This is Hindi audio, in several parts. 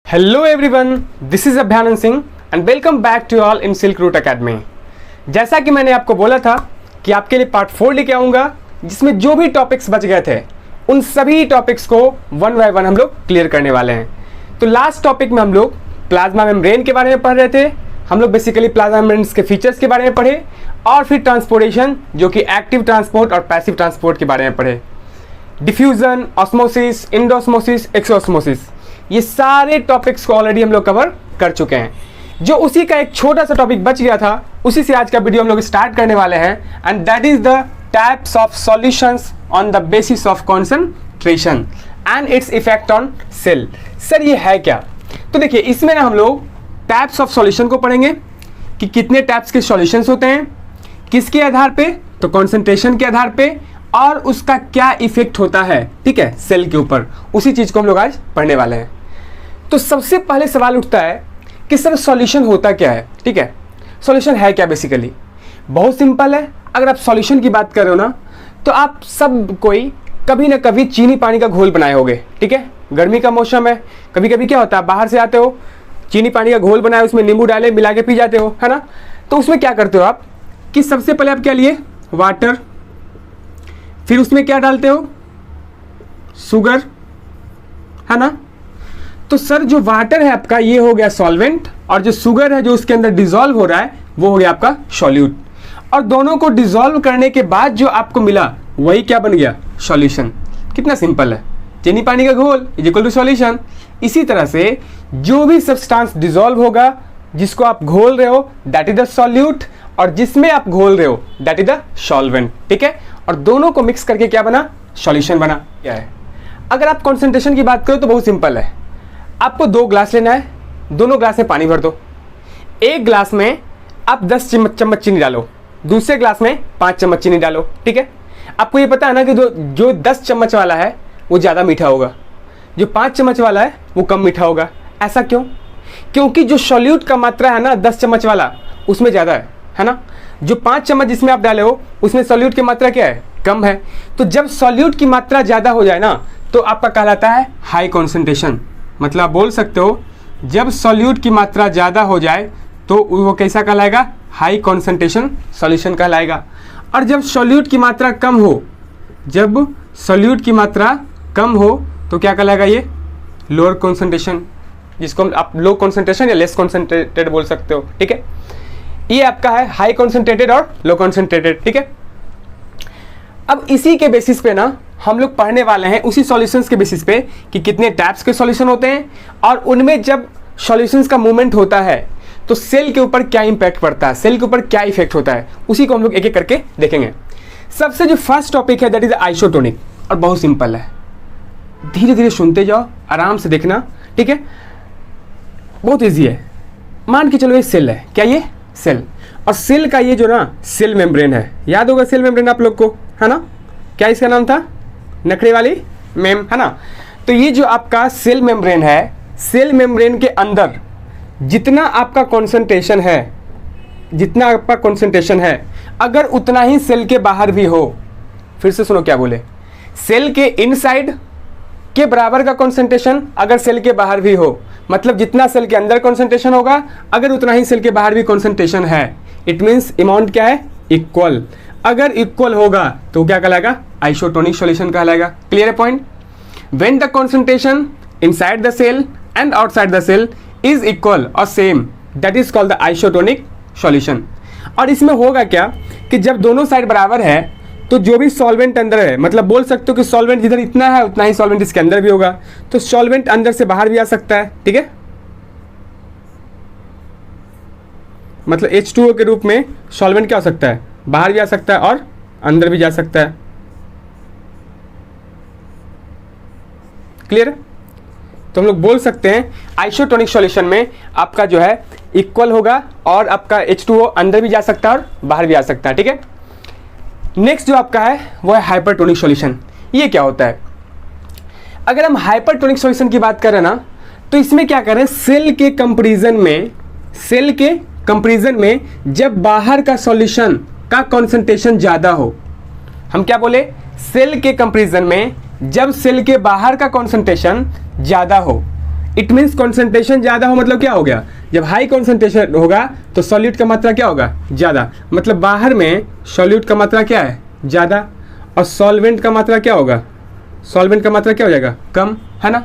Hello everyone, this is Abhyanand Singh and welcome back to All In Silk Route Academy. जैसा कि मैंने आपको बोला था कि आपके लिए पार्ट 4 लेके आऊँगा, जिसमें जो भी टॉपिक्स बच गए थे उन सभी टॉपिक्स को वन बाय वन हम लोग क्लियर करने वाले हैं। तो लास्ट टॉपिक में हम लोग प्लाज्मा मेम्ब्रेन के बारे में पढ़ रहे थे। हम लोग बेसिकली प्लाज्मा मेम्ब्रेन के फीचर्स के बारे में पढ़े और फिर ट्रांसपोर्टेशन, जो कि एक्टिव ट्रांसपोर्ट और पैसिव ट्रांसपोर्ट के बारे में पढ़े। डिफ्यूजन, ऑस्मोसिस, इंडोस्मोसिस, एक्सोस्मोसिस, ये सारे टॉपिक्स को ऑलरेडी हम लोग कवर कर चुके हैं। जो उसी का एक छोटा सा टॉपिक बच गया था, उसी से आज का वीडियो हम लोग स्टार्ट करने वाले हैं, and that is the types of solutions on the basis of concentration and its effect on sale. Sir ये है क्या? तो देखिए, इसमें ना हम लोग टाइप्स ऑफ सॉल्यूशन को पढ़ेंगे कि कितने टाइप्स के सॉल्यूशंस होते हैं, किसके आधार पे, तो कॉन्सेंट्रेशन के आधार पे, और उसका क्या इफेक्ट होता है, ठीक है, सेल के ऊपर। उसी चीज को हम लोग आज पढ़ने वाले हैं। तो सबसे पहले सवाल उठता है कि सर सॉल्यूशन होता क्या है, ठीक है, सॉल्यूशन है क्या? बेसिकली बहुत सिंपल है। अगर आप सॉल्यूशन की बात कर रहे हो ना, तो आप सब कोई कभी ना कभी चीनी पानी का घोल बनाए होगे, ठीक है। गर्मी का मौसम है, कभी कभी क्या होता है, बाहर से आते हो, चीनी पानी का घोल बनाए, उसमें नींबू डाले, मिला के पी जाते हो, है ना। तो उसमें क्या करते हो आप कि सबसे पहले आप क्या लिए, वाटर, फिर उसमें क्या डालते हो, शुगर, है ना। तो सर जो वाटर है आपका, ये हो गया सॉल्वेंट, और जो शुगर है जो उसके अंदर डिसॉल्व हो रहा है, वो हो गया आपका सॉल्यूट। और दोनों को डिसॉल्व करने के बाद जो आपको मिला, वही क्या बन गया, सॉल्यूशन। कितना सिंपल है, चीनी पानी का घोल इज इक्वल टू सॉल्यूशन। इसी तरह से जो भी सब्सटेंस डिसॉल्व होगा, जिसको आप घोल रहे हो, दैट इज द सॉल्यूट, और जिसमें आप घोल रहे हो, दैट इज द सॉल्वेंट, ठीक है। और दोनों को मिक्स करके क्या बना, सॉल्यूशन बना। क्या है, अगर आप कॉन्सेंट्रेशन की बात करो तो बहुत सिंपल है। आपको 2 ग्लास लेना है, दोनों ग्लास में पानी भर दो। एक ग्लास में आप 10 चम्मच चीनी डालो, दूसरे ग्लास में 5 चम्मच चीनी डालो, ठीक है। आपको ये पता है ना कि जो 10 चम्मच वाला है वो ज़्यादा मीठा होगा, जो 5 चम्मच वाला है वो कम मीठा होगा। ऐसा क्यों? क्योंकि जो सॉल्यूट का मात्रा है ना 10 चम्मच वाला, उसमें ज़्यादा है ना। जो 5 चम्मच जिसमें आप डाले हो, उसमें सॉल्यूट की मात्रा क्या है, कम है। तो जब सॉल्यूट की मात्रा ज़्यादा हो जाए ना, तो आपका कहलाता है हाई कॉन्सेंट्रेशन। मतलब आप बोल सकते हो, जब सॉल्यूट की मात्रा ज़्यादा हो जाए तो वो कैसा कहलाएगा, हाई कॉन्सेंट्रेशन सॉल्यूशन कहलाएगा। और जब सॉल्यूट की मात्रा कम हो, जब सॉल्यूट की मात्रा कम हो, तो क्या कहलाएगा, ये लोअर कॉन्सेंट्रेशन, जिसको आप लो कॉन्सेंट्रेशन या लेस कॉन्सेंट्रेटेड बोल सकते हो, ठीक है। ये आपका है हाई कॉन्सेंट्रेटेड और लो कॉन्सेंट्रेटेड, ठीक है। अब इसी के बेसिस पे ना हम लोग पढ़ने वाले हैं, उसी सॉल्यूशंस के बेसिस पे, कि कितने टाइप्स के सॉल्यूशन होते हैं, और उनमें जब सॉल्यूशंस का मूवमेंट होता है तो सेल के ऊपर क्या इंपैक्ट पड़ता है, सेल के ऊपर क्या इफेक्ट होता है, उसी को हम लोग एक एक करके देखेंगे। सबसे जो फर्स्ट टॉपिक है, दैट इज आइसोटोनिक, और बहुत सिंपल है। धीरे धीरे सुनते जाओ, आराम से देखना, ठीक है, बहुत ईजी है। मान के चलो ये सेल है, क्या ये सेल, और सेल का ये जो ना सेल मेम्ब्रेन है, याद होगा सेल मेम्ब्रेन आप लोग को, है ना। क्या इसका नाम था, नखरे वाली मेम, है ना। तो ये जो आपका सेल मेम्ब्रेन है, सेल मेम्ब्रेन के अंदर जितना आपका कंसंट्रेशन है, जितना आपका कंसंट्रेशन है, अगर उतना ही सेल के बाहर भी हो, फिर से सुनो क्या बोले, सेल के इनसाइड के बराबर का कंसंट्रेशन अगर सेल के बाहर भी हो, मतलब जितना सेल के अंदर कंसंट्रेशन होगा, अगर उतना ही सेल के बाहर भी कंसंट्रेशन है, इट मीन्स अमाउंट क्या है, इक्वल। अगर इक्वल होगा तो क्या कहलाएगा, आइसोटोनिक सॉल्यूशन कहलाएगा। क्लियर है point? When the concentration inside the cell and outside the cell is equal और same, that is called the isotonic solution. और इसमें होगा क्या कि जब दोनों साइड बराबर है, तो जो भी सॉल्वेंट अंदर है, मतलब बोल सकते हो कि सॉल्वेंट जिधर इतना है उतना ही सॉल्वेंट इसके अंदर भी होगा। तो सॉल्वेंट अंदर से बाहर भी आ सकता है, ठीक है, मतलब H2O के रूप में सॉल्वेंट क्या हो सकता है, बाहर भी आ सकता है और अंदर भी जा सकता है। क्लियर? तो हम लोग बोल सकते हैं आइसोटोनिक सॉल्यूशन में आपका जो है इक्वल होगा, और आपका H2O अंदर भी जा सकता है और बाहर भी आ सकता है, ठीक है। नेक्स्ट जो आपका है वो है हाइपरटोनिक सॉल्यूशन। ये क्या होता है? अगर हम हाइपरटोनिक सॉल्यूशन की बात करें ना, तो इसमें क्या करें, सेल के कंपैरिजन में जब बाहर का सॉल्यूशन का कंसंट्रेशन ज़्यादा हो, हम क्या बोले, सेल के कंपैरिजन में जब सेल के बाहर का कंसंट्रेशन ज़्यादा हो, इट मीन्स कॉन्सेंट्रेशन ज़्यादा हो मतलब क्या हो गया, जब हाई कॉन्सेंट्रेशन होगा तो सॉल्यूट का मात्रा क्या होगा, ज़्यादा। मतलब बाहर में सॉल्यूट का मात्रा क्या है, ज़्यादा, और सॉल्वेंट का मात्रा क्या होगा, सॉल्वेंट का मात्रा क्या हो जाएगा, कम, है ना,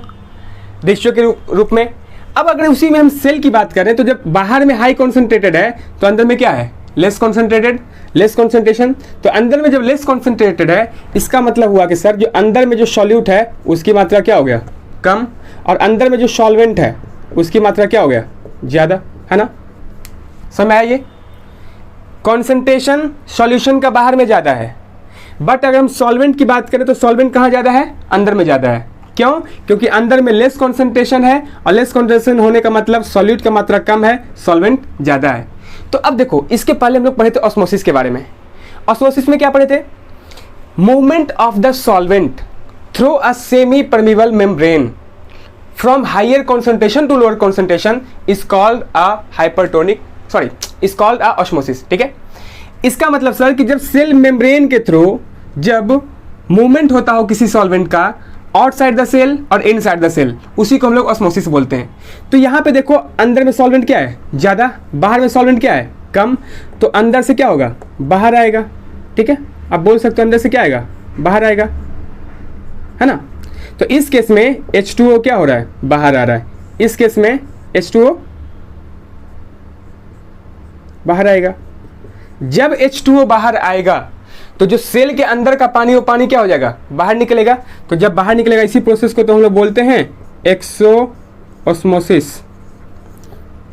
रेशियो के रूप में। अब अगर उसी में हम सेल की बात करें तो जब बाहर में हाई कॉन्सेंट्रेटेड है तो अंदर में क्या है, लेस कॉन्सेंट्रेटेड, लेस कॉन्सेंट्रेशन। तो अंदर में जब लेस कॉन्सेंट्रेटेड है इसका मतलब हुआ कि सर जो अंदर में जो सॉल्यूट है उसकी मात्रा क्या हो गया, कम, और अंदर में जो सॉल्वेंट है उसकी मात्रा क्या हो गया, ज़्यादा, है ना। समझ आया ये, कॉन्सेंट्रेशन सॉल्यूशन का बाहर में ज़्यादा है, बट अगर हम सॉल्वेंट की बात करें तो सॉल्वेंट कहाँ ज़्यादा है, अंदर में ज़्यादा है। क्यों, क्योंकि अंदर में लेस कॉन्सेंट्रेशन है, और लेस कॉन्सेंट्रेशन होने का मतलब सॉल्यूट का मात्रा कम है, सॉल्वेंट ज़्यादा है। तो अब देखो, इसके पहले हम लोग पढ़े थे ऑस्मोसिस के बारे में। ऑस्मोसिस में क्या पढ़े थे, movement of the solvent through a semipermeable membrane from higher concentration to lower concentration is called a hypertonic, sorry, is called a osmosis. ठीक है, इसका मतलब सर कि जब सेल मेम्ब्रेन के थ्रू जब मूवमेंट होता हो किसी सॉल्वेंट का आउटसाइड द सेल और इनसाइड द सेल, उसी को हम लोग ऑस्मोसिस बोलते हैं। तो यहाँ पे देखो, अंदर में सॉल्वेंट क्या है, ज़्यादा, बाहर में सॉल्वेंट क्या है, कम, तो अंदर से क्या होगा, बाहर आएगा। ठीक है, आप बोल सकते हो अंदर से क्या आएगा, बाहर आएगा, है ना। तो इस केस में H2O क्या हो रहा है, बाहर आ रहा है, इस केस में H2O बाहर आएगा। जब H2O बाहर आएगा तो जो सेल के अंदर का पानी, वो पानी क्या हो जाएगा, बाहर निकलेगा। तो जब बाहर निकलेगा, इसी प्रोसेस को तो हम लोग बोलते हैं एक्सोऑस्मोसिस,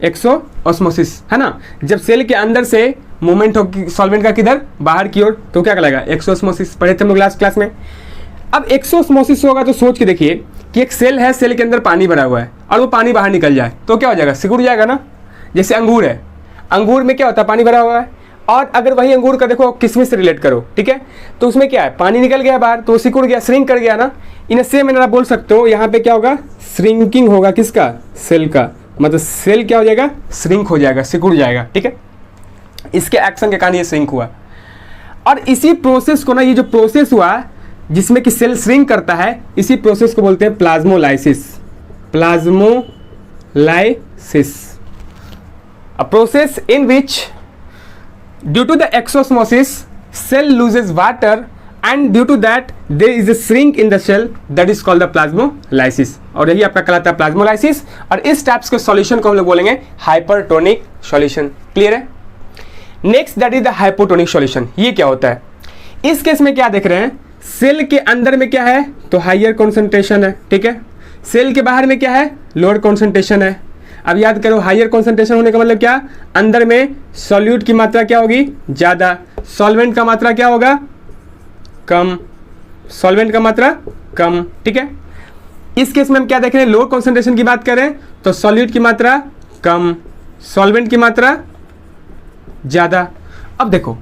एक्सोऑस्मोसिस, है ना। जब सेल के अंदर से मूवमेंट हो सॉल्वेंट का किधर, बाहर की ओर, तो क्या कहलाएगा, एक्सोऑस्मोसिस। पढ़े थे हम लोग लास्ट क्लास में। अब एक्सोऑस्मोसिस होगा तो सोच के देखिए कि एक सेल है, सेल के अंदर पानी भरा हुआ है और वो पानी बाहर निकल जाए तो क्या हो जाएगा, सिकुड़ जाएगा ना। जैसे अंगूर है, अंगूर में क्या होता है, पानी भरा हुआ है, और अगर वही अंगूर का देखो किसमिस से रिलेट करो, ठीक है, तो उसमें क्या है, पानी निकल गया बाहर तो सिकुड़ गया, श्रिंक कर गया ना। इन सेम मैंने आप बोल सकते हो यहाँ पे क्या होगा, श्रिंकिंग होगा, किसका, सेल का, मतलब सेल क्या हो जाएगा, श्रिंक हो जाएगा, सिकुड़ जाएगा। ठीक है, इसके एक्शन के कारण ये श्रिंक हुआ। और इसी प्रोसेस को ना, ये जो प्रोसेस हुआ जिसमें कि सेल श्रिंक करता है, इसी प्रोसेस को बोलते हैं plasmolysis, plasmolysis, a process in which due to the exosmosis cell loses water and due to that there is a shrink in the cell that is called the plasmolysis, और यही आपका कहलाता है प्लाज्मोलाइसिस। और इस टाइप्स के सॉल्यूशन को हम लोग बोलेंगे हाइपरटोनिक सॉल्यूशन। क्लियर है। Next that is the hypotonic solution. ये क्या होता है, इस केस में क्या देख रहे हैं, सेल के अंदर में क्या है, तो हायर कॉन्सेंट्रेशन है, ठीक है, सेल के बाहर में क्या है, लोअर कॉन्सेंट्रेशन है। अब याद करो, हायर कॉन्सेंट्रेशन होने का मतलब क्या, अंदर में सॉल्यूट की मात्रा क्या होगी, ज़्यादा, सॉल्वेंट का मात्रा क्या होगा, कम, सॉल्वेंट का मात्रा कम। ठीक है, इस केस में हम क्या देख रहे हैं, लोअर कॉन्सेंट्रेशन की बात करें तो सॉल्यूट की मात्रा कम, सॉल्वेंट की मात्रा ज़्यादा। अब देखो,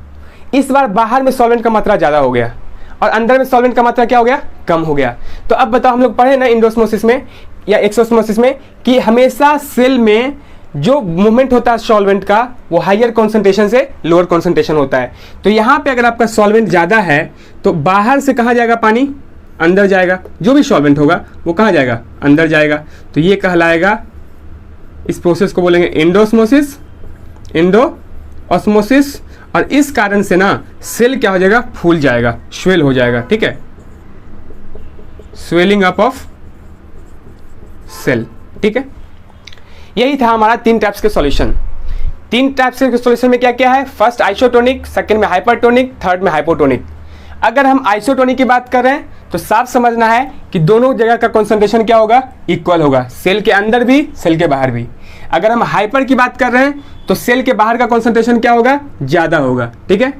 इस बार बाहर में सॉल्वेंट का मात्रा ज़्यादा हो गया और अंदर में सॉल्वेंट का मात्रा क्या हो गया, कम हो गया। तो अब बताओ, हम लोग पढ़े ना एंडोस्मोसिस में या एक्सोस्मोसिस में कि हमेशा सेल में जो मूवमेंट होता है सॉल्वेंट का, वो हायर कॉन्सेंट्रेशन से लोअर कॉन्सेंट्रेशन होता है। तो यहाँ पे अगर आपका सॉल्वेंट ज़्यादा है तो बाहर से कहाँ जाएगा पानी, अंदर जाएगा, जो भी सॉल्वेंट होगा वो कहाँ जाएगा, अंदर जाएगा। तो ये कहलाएगा, इस प्रोसेस को बोलेंगे एंडोस्मोसिस, एंडोऑस्मोसिस। और इस कारण से ना सेल क्या हो जाएगा, फूल जाएगा, स्वेल हो जाएगा। ठीक है, स्वेलिंग अप ऑफ सेल। ठीक है, यही था हमारा 3 टाइप्स के सॉल्यूशन। 3 टाइप्स के सॉल्यूशन में क्या क्या है, फर्स्ट आइसोटोनिक, सेकंड में हाइपरटोनिक, थर्ड में हाइपोटोनिक। अगर हम आइसोटोनिक की बात कर रहे हैं तो साफ समझना है कि दोनों जगह का कंसंट्रेशन क्या होगा, इक्वल होगा, सेल के अंदर भी सेल के बाहर भी। अगर हम हाइपर की बात कर रहे हैं तो सेल के बाहर का कंसंट्रेशन क्या होगा, ज़्यादा होगा, ठीक है,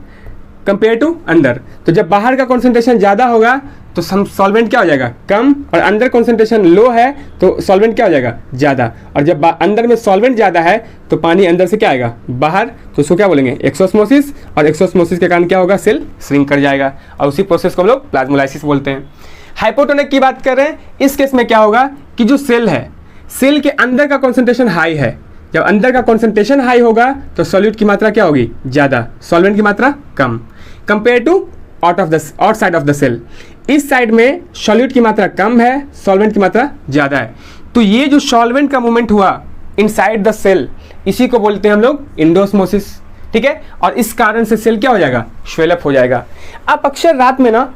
कंपेयर टू अंदर। तो जब बाहर का कंसंट्रेशन ज़्यादा होगा तो सॉल्वेंट क्या हो जाएगा, कम, और अंदर कंसंट्रेशन लो है तो सॉल्वेंट क्या हो जाएगा, ज़्यादा। और जब अंदर में सॉल्वेंट ज़्यादा है तो पानी अंदर से क्या आएगा, बाहर, तो उसको क्या बोलेंगे, एक्सोस्मोसिस। और एक्सोस्मोसिस के कारण क्या होगा, सेल श्रिंक कर जाएगा, और उसी प्रोसेस को हम लोग प्लाज्मोलाइसिस बोलते हैं। हाइपोटोनिक की बात कर रहे हैं, इस केस में क्या होगा कि जो सेल है, सेल के अंदर का कॉन्सेंट्रेशन हाई है। जब अंदर का कॉन्सेंट्रेशन हाई होगा तो सॉल्यूट की मात्रा क्या होगी, ज़्यादा, सॉल्वेंट की मात्रा कम, compare to outside of the cell. इस साइड में सॉल्यूट की मात्रा कम है, सॉल्वेंट की मात्रा ज़्यादा है। तो ये जो सॉल्वेंट का मूवमेंट हुआ इनसाइड द सेल, इसी को बोलते हैं हम लोग एंडोस्मोसिस, ठीक है। और इस कारण से सेल क्या हो जाएगा, स्वेलअप हो जाएगा। आप अक्सर रात में ना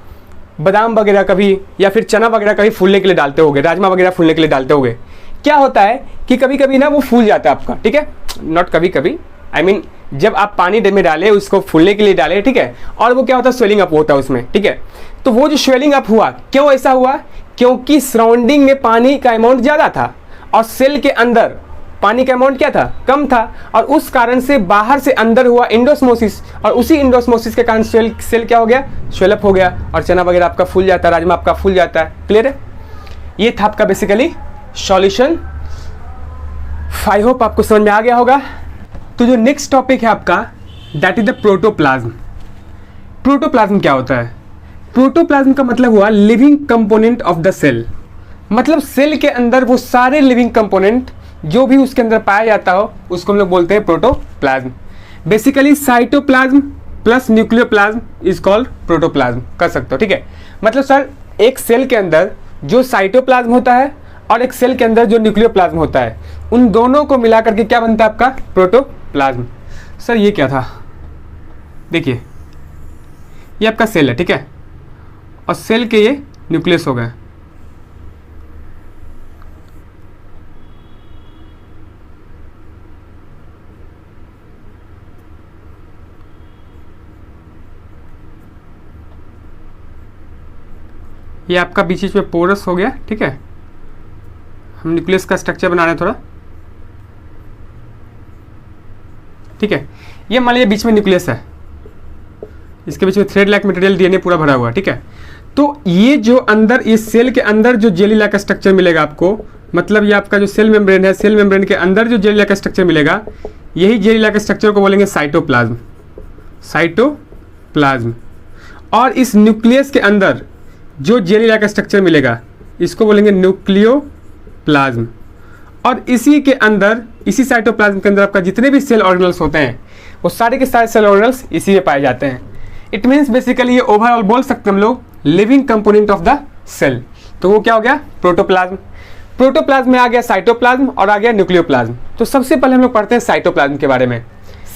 बादाम वगैरह कभी या फिर चना वगैरह कभी फूलने के लिए डालते होगे, राजमा वगैरह फूलने के लिए डालते होगे। क्या होता है कि कभी कभी ना वो फूल जाता है आपका, ठीक है, नॉट कभी कभी, आई मीन जब आप पानी में डाले उसको फूलने के लिए डाले, ठीक है, और वो क्या होता है, स्वेलिंग अप होता है उसमें, ठीक है। तो वो जो स्वेलिंग अप हुआ, क्यों ऐसा हुआ, क्योंकि सराउंडिंग में पानी का अमाउंट ज़्यादा था और सेल के अंदर पानी का अमाउंट क्या था, कम था, और उस कारण से बाहर से अंदर हुआ एंडोस्मोसिस, और उसी एंडोस्मोसिस के कारण सेल क्या हो गया, स्वेलअप हो गया, और चना वगैरह आपका फूल जाता है, राजमा आपका फूल जाता है। क्लियर है? ये था आपका बेसिकली सॉल्यूशन। आई होप आपको समझ में आ गया होगा। तो जो नेक्स्ट टॉपिक है आपका, that is the protoplasm. Protoplasm क्या होता है? प्रोटोप्लाज्म का मतलब हुआ living component of the cell, मतलब सेल के अंदर वो सारे लिविंग कंपोनेंट जो भी उसके अंदर पाया जाता हो उसको हम लोग बोलते हैं protoplasm. Basically cytoplasm plus nucleoplasm is called protoplasm, कर सकते हो, ठीक है। मतलब सर एक सेल के अंदर जो साइटोप्लाज्म होता है और एक सेल के अंदर जो न्यूक्लियोप्लाज्म होता है, उन दोनों को मिला करके क्या बनता है आपका, प्रोटोप्लाज्म। सर ये क्या था, देखिए ये आपका सेल है, ठीक है, और सेल के ये न्यूक्लियस हो गए। ये आपका बीच बीच में पोरस हो गया, ठीक है। हम न्यूक्लियस का स्ट्रक्चर बना रहे हैं थोड़ा, ठीक है। ये मान लीजिए बीच में न्यूक्लियस है, इसके बीच में थ्रेड लाइक मटेरियल डीएनए पूरा भरा हुआ, ठीक है। तो ये जो अंदर इस सेल के अंदर जो जेली लाइक स्ट्रक्चर मिलेगा आपको, मतलब ये आपका जो सेल मेम्ब्रेन है, सेल मेम्ब्रेन के अंदर जो जेली लाइक स्ट्रक्चर मिलेगा, यही जेली लाइक स्ट्रक्चर को बोलेंगे साइटोप्लाज्म, साइटोप्लाज्म। और इस न्यूक्लियस के अंदर जो जेली लाइक स्ट्रक्चर मिलेगा इसको बोलेंगे न्यूक्लियोप्लाज्म। और इसी के अंदर, इसी साइटोप्लाज्म के अंदर आपका जितने भी सेल ऑर्गेनल्स होते हैं वो सारे के सारे सेल ऑर्गेनल्स इसी में पाए जाते हैं। इट मीन्स बेसिकली ये ओवरऑल बोल सकते हैं हम लोग living component of the cell. तो वो क्या हो गया, प्रोटोप्लाज्म। प्रोटोप्लाज्म में आ गया साइटोप्लाज्म और आ गया न्यूक्लियोप्लाज्म। तो सबसे पहले हम लोग पढ़ते हैं साइटोप्लाज्म के बारे में।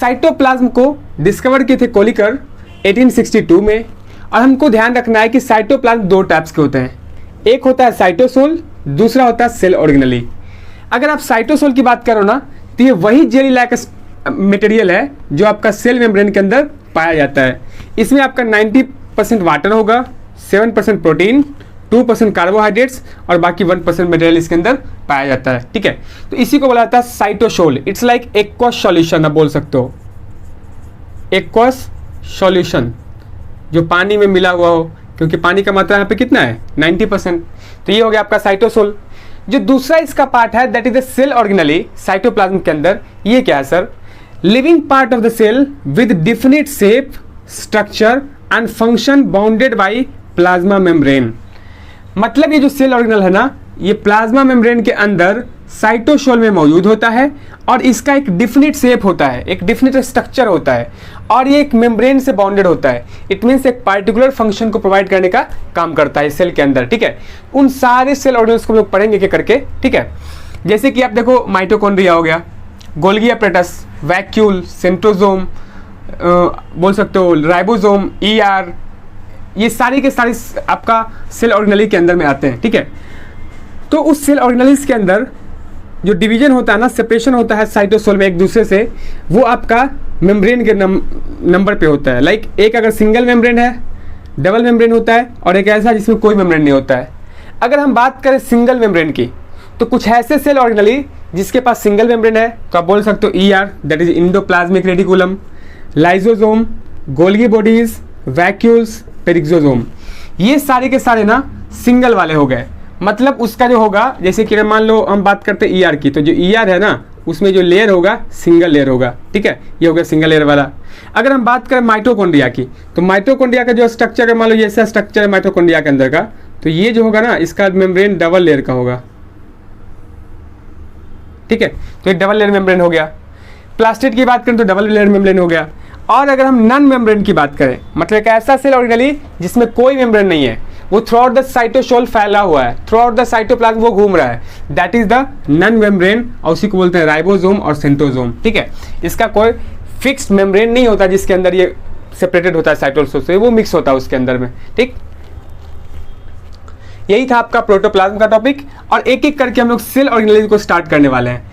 साइटोप्लाज्म को डिस्कवर किए थे कोलिकर 1862 में। और हमको ध्यान रखना है कि साइटोप्लाज्म दो टाइप्स के होते हैं, एक होता है साइटोसोल, दूसरा होता है सेल ऑर्गेनली। अगर आप साइटोसोल की बात करो ना, तो ये वही जेली लाइक मटेरियल है जो आपका सेल मेम्ब्रेन के अंदर पाया जाता है। इसमें आपका 90% वाटर होगा, 7% प्रोटीन, 2% कार्बोहाइड्रेट्स और बाकी 1% मटेरियल इसके अंदर पाया जाता है, ठीक है। तो इसी को बोला जाता है cytosol. It's like aqueous solution, आप बोल सकते हो एक्वस सॉल्यूशन, जो पानी में मिला हुआ हो, क्योंकि पानी का मात्रा यहाँ पे कितना है, 90%। तो ये हो गया आपका साइटोसोल। जो दूसरा इसका पार्ट है that is the cell organelle. Cytoplasm के अंदर ये क्या है sir, living part of the cell with definite shape, structure and function bounded by plasma membrane. मतलब ये जो सेल ऑर्गेनल है ना, ये प्लाज्मा मेम्ब्रेन के अंदर साइटोसोल में मौजूद होता है और इसका एक डिफिनिट शेप होता है, एक डिफिनिट स्ट्रक्चर होता है और ये एक मेम्ब्रेन से बाउंडेड होता है। इट मीन्स एक पार्टिकुलर फंक्शन को प्रोवाइड करने का काम करता है सेल के अंदर, ठीक है। उन सारे सेल ऑर्गेनल्स को हम लोग पढ़ेंगे क्या करके, ठीक है। जैसे कि आप देखो माइटोकॉन्ड्रिया हो गया, गोल्गी एपरेटस, वैक्यूल, सेंट्रोसोम, बोल सकते हो राइबोसोम, ER, ये सारी के सारे आपका सेल ऑर्गेनली के अंदर में आते हैं, ठीक है। तो उस सेल ऑर्गेनल्स के अंदर जो डिवीजन होता है ना, सेपरेशन होता है साइटोसोल में एक दूसरे से, वो आपका मेम्ब्रेन के नंबर पे होता है। लाइक एक अगर सिंगल मेम्ब्रेन है, डबल मेम्ब्रेन होता है, और एक ऐसा जिसमें कोई मेम्ब्रेन नहीं होता है। अगर हम बात करें सिंगल मेम्ब्रेन की, तो कुछ ऐसे सेल ऑर्गेनली जिसके पास सिंगल मेम्ब्रेन है, तो आप बोल सकते हो ER, that is endoplasmic reticulum, lysosome, Golgi bodies, vacuoles, peroxisome. ये सारे के सारे ना सिंगल वाले हो गए। मतलब उसका जो होगा, जैसे कि मान लो हम बात करते हैं ER की, तो जो ER है ना, उसमें जो लेयर होगा सिंगल लेयर होगा, ठीक है। ये हो गया सिंगल लेयर वाला। अगर हम बात करें माइटोकॉन्ड्रिया की, तो माइटोकॉन्ड्रिया का जो स्ट्रक्चर है, मान लो ऐसा स्ट्रक्चर है माइटोकॉन्ड्रिया के अंदर का, तो ये जो होगा ना, इसका मेम्ब्रेन डबल लेयर का होगा, ठीक है। तो एक डबल लेयर मेम्ब्रेन हो गया। प्लास्टिड की बात करें तो डबल लेयर मेम्ब्रेन हो गया। और अगर हम नॉन मेम्ब्रेन की बात करें, मतलब एक ऐसा सेल ऑर्गेनेली जिसमें कोई मेम्ब्रेन नहीं है, वो थ्रू आउट द साइटोसोल फैला हुआ है, थ्रू आउट द साइटोप्लाज्म वो घूम रहा है, that is the non membrane, और उसी को बोलते हैं राइबोसोम और सेंट्रोसोम। ठीक है, इसका कोई फिक्स्ड मेम्ब्रेन नहीं होता जिसके अंदर ये सेपरेटेड होता है साइटोसोल से, वो मिक्स होता है उसके अंदर में। ठीक, यही था आपका प्रोटोप्लाज्म का टॉपिक, और एक एक करके हम लोग सेल ऑर्गेनेल को स्टार्ट करने वाले हैं।